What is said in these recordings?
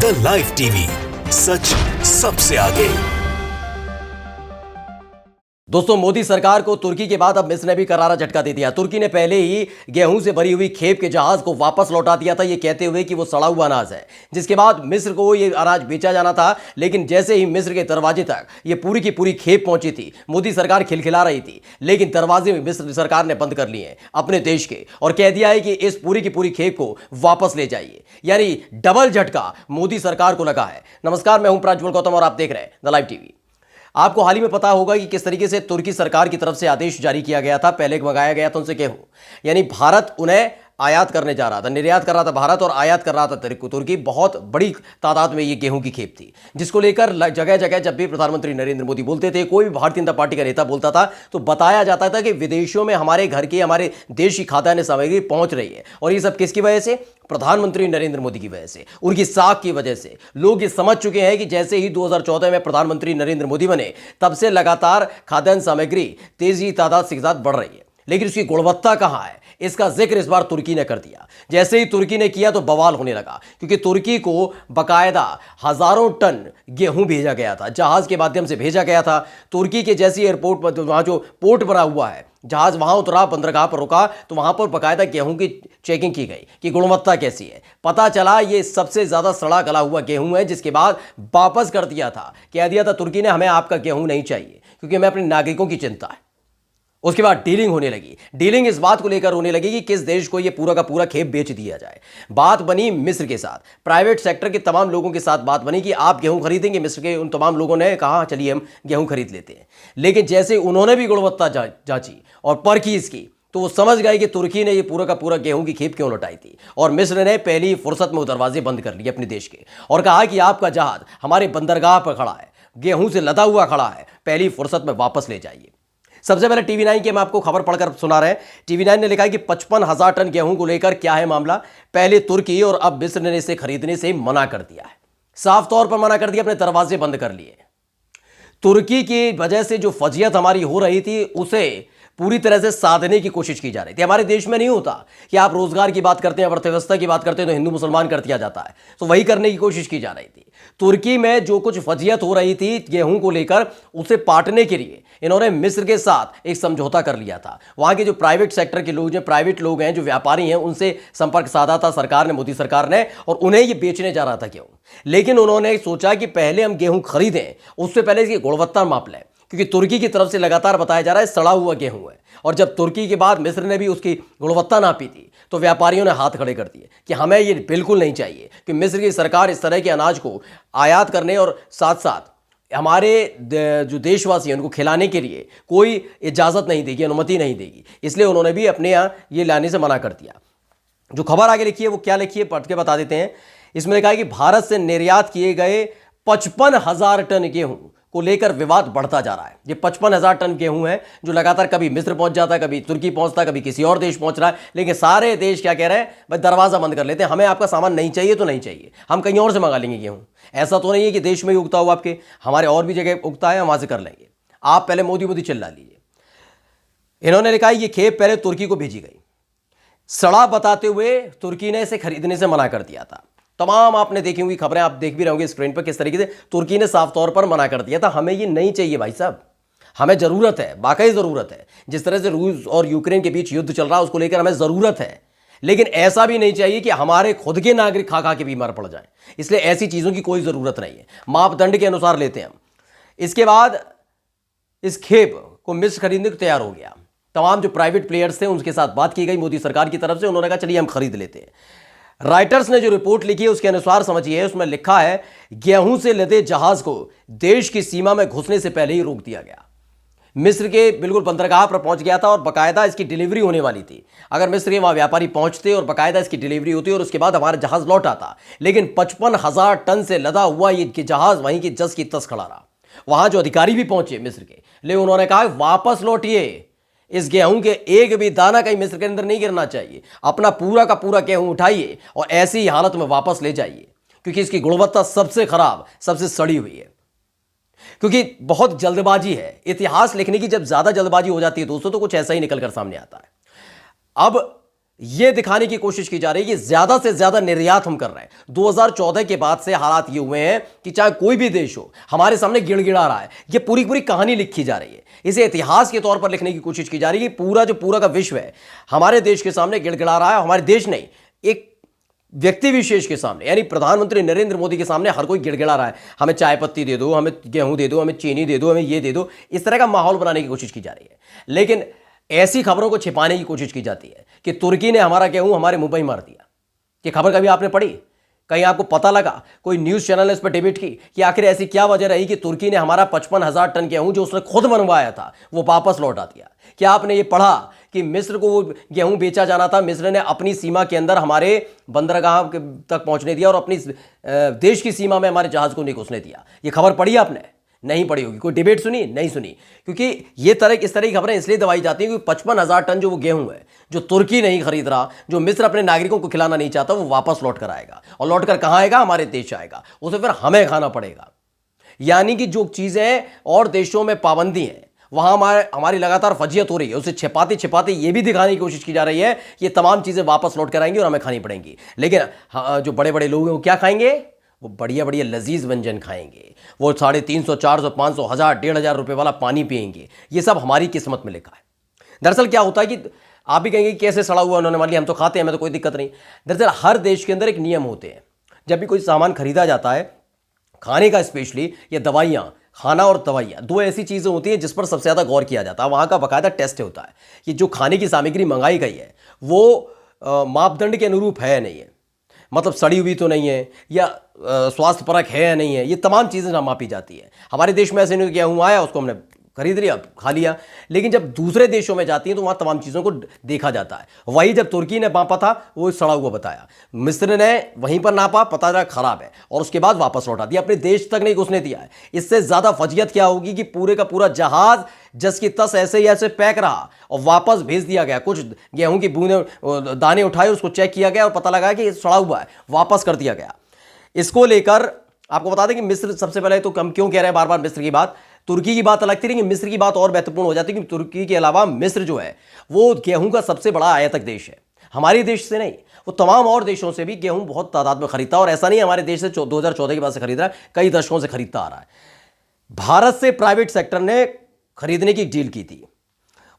The live TV, सच सबसे आगे। दोस्तों, मोदी सरकार को तुर्की के बाद अब मिस्र ने भी करारा झटका दे दिया। तुर्की ने पहले ही गेहूं से भरी हुई खेप के जहाज को वापस लौटा दिया था, ये कहते हुए कि वो सड़ा हुआ अनाज है, जिसके बाद मिस्र को ये अनाज बेचा जाना था। लेकिन जैसे ही मिस्र के दरवाजे तक ये पूरी की पूरी खेप पहुंची थी, मोदी सरकार खिलखिला रही थी, लेकिन दरवाजे में मिस्र सरकार ने बंद कर लिए हैं अपने देश के, और कह दिया है कि इस पूरी की पूरी खेप को वापस ले जाइए। यानी डबल झटका मोदी सरकार को लगा है। नमस्कार, मैं हूं प्राज्वल गौतम और आप देख रहे हैं द लाइव टीवी। आपको हाल ही में पता होगा कि किस तरीके से तुर्की सरकार की तरफ से आदेश जारी किया गया था। पहले मंगाया गया था उनसे गेहूं, यानी भारत उन्हें आयात करने जा रहा था, निर्यात कर रहा था भारत और आयात कर रहा था तुर्की। बहुत बड़ी तादाद में ये गेहूं की खेप थी, जिसको लेकर जगह जगह जब भी प्रधानमंत्री नरेंद्र मोदी बोलते थे, कोई भी भारतीय जनता पार्टी का नेता बोलता था, तो बताया जाता था कि विदेशों में हमारे घर की, हमारे देश की खाद्यान्न सामग्री पहुंच रही है। और ये सब किसकी वजह से? प्रधानमंत्री नरेंद्र मोदी की वजह से, उनकी साख की वजह से। लोग ये समझ चुके हैं कि जैसे ही 2014 में प्रधानमंत्री नरेंद्र मोदी बने, तब से लगातार खाद्यान्न सामग्री तेजी तादाद के साथ बढ़ रही है, लेकिन उसकी गुणवत्ता कहां है, इसका जिक्र इस बार तुर्की ने कर दिया। जैसे ही तुर्की ने किया तो बवाल होने लगा, क्योंकि तुर्की को बकायदा हजारों टन गेहूं भेजा गया था, जहाज के माध्यम से भेजा गया था। तुर्की के जैसी एयरपोर्ट पर, वहां जो पोर्ट बना हुआ है, जहाज वहां उतरा, बंदरगाह पर रुका, तो वहां पर बकायदा गेहूं की चेकिंग की गई कि गुणवत्ता कैसी है। पता चला ये सबसे ज्यादा सड़ा गला हुआ गेहूं है, जिसके बाद वापस कर दिया था। कह दिया था तुर्की ने, हमें आपका गेहूं नहीं चाहिए, क्योंकि हमें अपने नागरिकों की चिंता है। उसके बाद डीलिंग होने लगी। डीलिंग इस बात को लेकर होने लगी कि किस देश को यह पूरा का पूरा खेप बेच दिया जाए। बात बनी मिस्र के साथ, प्राइवेट सेक्टर के तमाम लोगों के साथ बात बनी कि आप गेहूं खरीदेंगे। मिस्र के उन तमाम लोगों ने कहा चलिए हम गेहूं खरीद लेते हैं। लेकिन जैसे उन्होंने भी गुणवत्ता जांची और परखी इसकी, तो वो समझ गए कि तुर्की ने ये पूरा का पूरा गेहूं की खेप क्यों लौटाई थी। और मिस्र ने पहली फुर्सत में वो दरवाजे बंद कर लिए अपने देश के, और कहा कि आपका जहाज हमारे बंदरगाह पर खड़ा है, गेहूं से लदा हुआ खड़ा है, पहली फुर्सत में वापस ले जाइए। सबसे पहले TV9 की हम आपको खबर पढ़कर सुना रहे हैं। TV9 ने लिखा है कि 55,000 टन गेहूं को लेकर क्या है मामला। पहले तुर्की और अब मिस्र ने इसे खरीदने से मना कर दिया है, साफ तौर पर मना कर दिया, अपने दरवाजे बंद कर लिए। तुर्की की वजह से जो फजीयत हमारी हो रही थी, उसे पूरी तरह से साधने की कोशिश की जा रही थी। हमारे देश में नहीं होता कि आप रोजगार की बात करते हैं, अर्थव्यवस्था की बात करते हैं, तो हिंदू मुसलमान कर दिया जाता है, तो वही करने की कोशिश की जा रही थी। तुर्की में जो कुछ फजीयत हो रही थी गेहूं को लेकर, उसे पाटने के लिए इन्होंने मिस्र के साथ एक समझौता कर लिया था। वहां के जो प्राइवेट सेक्टर के लोग, जो प्राइवेट लोग हैं, जो व्यापारी हैं, उनसे संपर्क साधा था सरकार ने, मोदी सरकार ने, और उन्हें ये बेचने जा रहा था गेहूं। लेकिन उन्होंने सोचा कि पहले हम गेहूं खरीदें, उससे पहले इसकी गुणवत्ता माप लें, क्योंकि तुर्की की तरफ से लगातार बताया जा रहा है सड़ा हुआ गेहूं है। और जब तुर्की के बाद मिस्र ने भी उसकी गुणवत्ता नापी थी, तो व्यापारियों ने हाथ खड़े कर दिए कि हमें ये बिल्कुल नहीं चाहिए कि मिस्र की सरकार इस तरह के अनाज को आयात करने और साथ साथ हमारे जो देशवासी हैं उनको खिलाने के लिए कोई इजाज़त नहीं देगी, अनुमति नहीं देगी। इसलिए उन्होंने भी अपने यहाँ ये लाने से मना कर दिया। जो खबर आगे लिखी है वो क्या लिखी है, पढ़ के बता देते हैं। इसमें लिखा है कि भारत से निर्यात किए गए 55,000 टन गेहूं को लेकर विवाद बढ़ता जा रहा है। ये 55,000 टन गेहूं है जो लगातार कभी मिस्र पहुंच जाता है, कभी तुर्की पहुंचता है, कभी किसी और देश पहुंच रहा है। लेकिन सारे देश क्या कह रहे हैं, भाई दरवाजा बंद कर लेते हैं, हमें आपका सामान नहीं चाहिए तो नहीं चाहिए, हम कहीं और से मंगा लेंगे गेहूं। ऐसा तो नहीं है कि देश में ही उगता हो, आपके हमारे और भी जगह उगता है, हम वहां से कर लेंगे, आप पहले मोदी मोदी चिल्ला लीजिए। इन्होंने लिखा है ये खेप पहले तुर्की को भेजी गई, सड़ा बताते हुए तुर्की ने इसे खरीदने से मना कर दिया था। तमाम आपने देखी होंगी खबरें, आप देख भी रहे होंगे स्क्रीन पर, किस तरीके से तुर्की ने साफ तौर पर मना कर दिया था, हमें ये नहीं चाहिए भाई साहब, हमें जरूरत है, वाकई जरूरत है। जिस तरह से रूस और यूक्रेन के बीच युद्ध चल रहा है, उसको लेकर हमें जरूरत है। लेकिन ऐसा भी नहीं चाहिए कि हमारे खुद के नागरिक खा खा के बीमार पड़ जाएं। इसलिए ऐसी चीजों की कोई जरूरत नहीं है, मापदंड के अनुसार लेते हैं हम। इसके बाद इस खेप को मिस्र खरीदने को तैयार हो गया। तमाम जो प्राइवेट प्लेयर्स थे उनके साथ बात की गई मोदी सरकार की तरफ से, उन्होंने कहा चलिए हम खरीद लेते हैं। राइटर्स ने जो रिपोर्ट लिखी है उसके अनुसार समझिए, उसमें लिखा है गेहूं से लदे जहाज को देश की सीमा में घुसने से पहले ही रोक दिया गया। मिस्र के बिल्कुल बंदरगाह पर पहुंच गया था और बकायदा इसकी डिलीवरी होने वाली थी। अगर मिस्र के वहां व्यापारी पहुंचते और बकायदा इसकी डिलीवरी होती और उसके बाद हमारा जहाज लौट आता, लेकिन 55,000 टन से लदा हुआ ये जहाज वहीं की जस की तस खड़ा रहा। वहां जो अधिकारी भी पहुंचे मिस्र के, लेकिन उन्होंने कहा वापस लौटिए, इस गेहूं के एक भी दाना कहीं मिस्र के अंदर नहीं गिरना चाहिए, अपना पूरा का पूरा गेहूं उठाइए और ऐसी हालत में वापस ले जाइए, क्योंकि इसकी गुणवत्ता सबसे खराब, सबसे सड़ी हुई है। क्योंकि बहुत जल्दबाजी है, इतिहास लिखने की जब ज्यादा जल्दबाजी हो जाती है दोस्तों, तो कुछ ऐसा ही निकलकर सामने आता है। अब ये दिखाने की कोशिश की जा रही है कि ज्यादा से ज्यादा निर्यात हम कर रहे हैं। 2014 के बाद से हालात ये हुए हैं कि चाहे कोई भी देश हो हमारे सामने गिड़गिड़ा रहा है। ये पूरी पूरी कहानी लिखी जा रही है, इसे इतिहास के तौर पर लिखने की कोशिश की जा रही है। पूरा का विश्व है हमारे देश के सामने गिड़गिड़ा रहा है। हमारे देश नहीं, एक व्यक्ति विशेष के सामने यानी प्रधानमंत्री नरेंद्र मोदी के सामने हर कोई गिड़गिड़ा रहा है। हमें चाय पत्ती दे दो, हमें गेहूं दे दो, हमें चीनी दे दो, हमें ये दे दो। इस तरह का माहौल बनाने की कोशिश की जा रही है। लेकिन ऐसी खबरों को छिपाने की कोशिश की जाती है कि तुर्की ने हमारा गेहूं हमारे मुंह पर ही मार दिया। ये खबर कभी आपने पढ़ी? कहीं आपको पता लगा? कोई न्यूज़ चैनल ने इस पर डिबेट की कि आखिर ऐसी क्या वजह रही कि तुर्की ने हमारा 55,000 टन गेहूं जो उसने खुद बनवाया था वो वापस लौटा दिया? क्या आपने ये पढ़ा कि मिस्र को वो गेहूं बेचा जाना था, मिस्र ने अपनी सीमा के अंदर हमारे बंदरगाह तक पहुंचने दिया और अपनी देश की सीमा में हमारे जहाज को नहीं घुसने दिया? ये खबर पढ़ी आपने? नहीं पड़ी होगी। कोई डिबेट सुनी? नहीं सुनी। क्योंकि इस तरह की खबरें इसलिए दबाई जाती हैं क्योंकि 55,000 टन जो वो गेहूं है जो तुर्की नहीं खरीद रहा, जो मिस्र अपने नागरिकों को खिलाना नहीं चाहता, वो वापस लौट कर आएगा। और लौट कर कहाँ आएगा? हमारे देश आएगा। उसे फिर हमें खाना पड़ेगा। यानी कि जो चीज़ें और देशों में पाबंदी है वहाँ हमारी लगातार फजीयत हो रही है, उसे छिपाते छिपाते ये भी दिखाने की कोशिश की जा रही है ये तमाम चीज़ें वापस लौट कर आएंगी और हमें खानी पड़ेंगी। लेकिन जो बड़े बड़े लोग हैं वो क्या खाएंगे? वो बढ़िया बढ़िया लजीज व्यंजन खाएंगे। वो 350, 400, 500, 1000, 1,500 रुपये वाला पानी पिएंगे। ये सब हमारी किस्मत में लिखा है। दरअसल क्या होता है कि आप भी कहेंगे कैसे सड़ा हुआ उन्होंने मान लिया, हम तो खाते हैं, हमें तो कोई दिक्कत नहीं। दरअसल हर देश के अंदर एक नियम होते हैं। जब भी कोई सामान खरीदा जाता है खाने का, स्पेशली ये दवाइयाँ, खाना और दवाइयाँ दो ऐसी चीज़ें होती हैं जिस पर सबसे ज़्यादा गौर किया जाता है। वहाँ का बाकायदा टेस्ट होता है कि जो खाने की सामग्री मंगाई गई है वो मापदंड के अनुरूप है या नहीं है, मतलब सड़ी हुई तो नहीं है, या स्वास्थ्य परक है या नहीं है। ये तमाम चीज़ें ना मापी जाती है। हमारे देश में ऐसे नहीं गेहूँ आया उसको हमने खरीद लिया, खा लिया। लेकिन जब दूसरे देशों में जाती हैं तो वहाँ तमाम चीज़ों को देखा जाता है। वही जब तुर्की ने मापा था वो सड़ा हुआ बताया, मिस्र ने वहीं पर नापा, पता चला खराब है और उसके बाद वापस लौटा दिया, अपने देश तक नहीं घुसने दिया है। इससे ज़्यादा फजियत क्या होगी कि पूरे का पूरा जहाज़ जस की तस ऐसे ही ऐसे पैक रहा और वापस भेज दिया गया। कुछ गेहूं की बूंदे दाने उठाए, उसको चेक किया गया और पता लगा कि सड़ा हुआ है, वापस कर दिया गया। इसको लेकर आपको बता दें कि मिस्र, सबसे पहले तो हम क्यों कह रहे हैं बार बार मिस्र की बात, तुर्की की बात अलग थी लेकिन मिस्र की बात और महत्वपूर्ण हो जाती है कि तुर्की के अलावा मिस्र जो है वो गेहूं का सबसे बड़ा आयातक देश है। हमारे देश से नहीं, वो तमाम और देशों से भी गेहूं बहुत तादाद में खरीदता है। और ऐसा नहीं हमारे देश से 2014 के बाद से खरीद रहा है, कई दशकों से खरीदता आ रहा है। भारत से प्राइवेट सेक्टर ने खरीदने की डील की थी,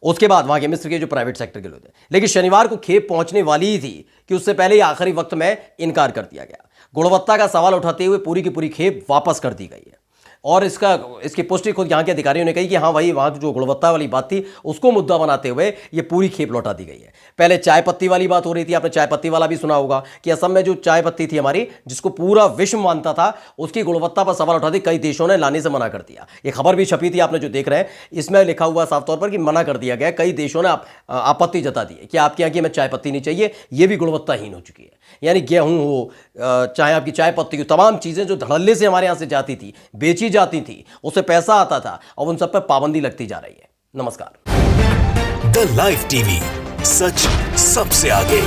उसके बाद वहां के मिस्र के जो प्राइवेट सेक्टर के लोग थे। लेकिन शनिवार को खेप पहुंचने वाली ही थी कि उससे पहले ही आखिरी वक्त में इनकार कर दिया गया। गुणवत्ता का सवाल उठाते हुए पूरी की पूरी खेप वापस कर दी गई है। और इसकी पुष्टि खुद यहाँ के अधिकारियों ने कही कि हाँ भाई, वहाँ जो गुणवत्ता वाली बात थी उसको मुद्दा बनाते हुए ये पूरी खेप लौटा दी गई है। पहले चाय पत्ती वाली बात हो रही थी, आपने चाय पत्ती वाला भी सुना होगा कि असम में जो चाय पत्ती थी हमारी, जिसको पूरा विश्व मानता था, उसकी गुणवत्ता पर सवाल उठाते कई देशों ने लाने से मना कर दिया। ये खबर भी छपी थी, आपने जो देख रहे हैं इसमें लिखा हुआ साफ तौर पर कि मना कर दिया गया। कई देशों ने आपत्ति जता दी है कि आपके यहाँ की हमें चाय पत्ती नहीं चाहिए, ये भी गुणवत्ताहीन हो चुकी है। यानी गेहूँ हो, चाहे आपकी चाय पत्ती हो, तमाम चीज़ें जो धड़ल्ले से हमारे यहाँ से जाती थी, बेची जाती थी, उससे पैसा आता था, और उन सब पर पाबंदी लगती जा रही है। नमस्कार। द लाइव टीवी, सच सबसे आगे।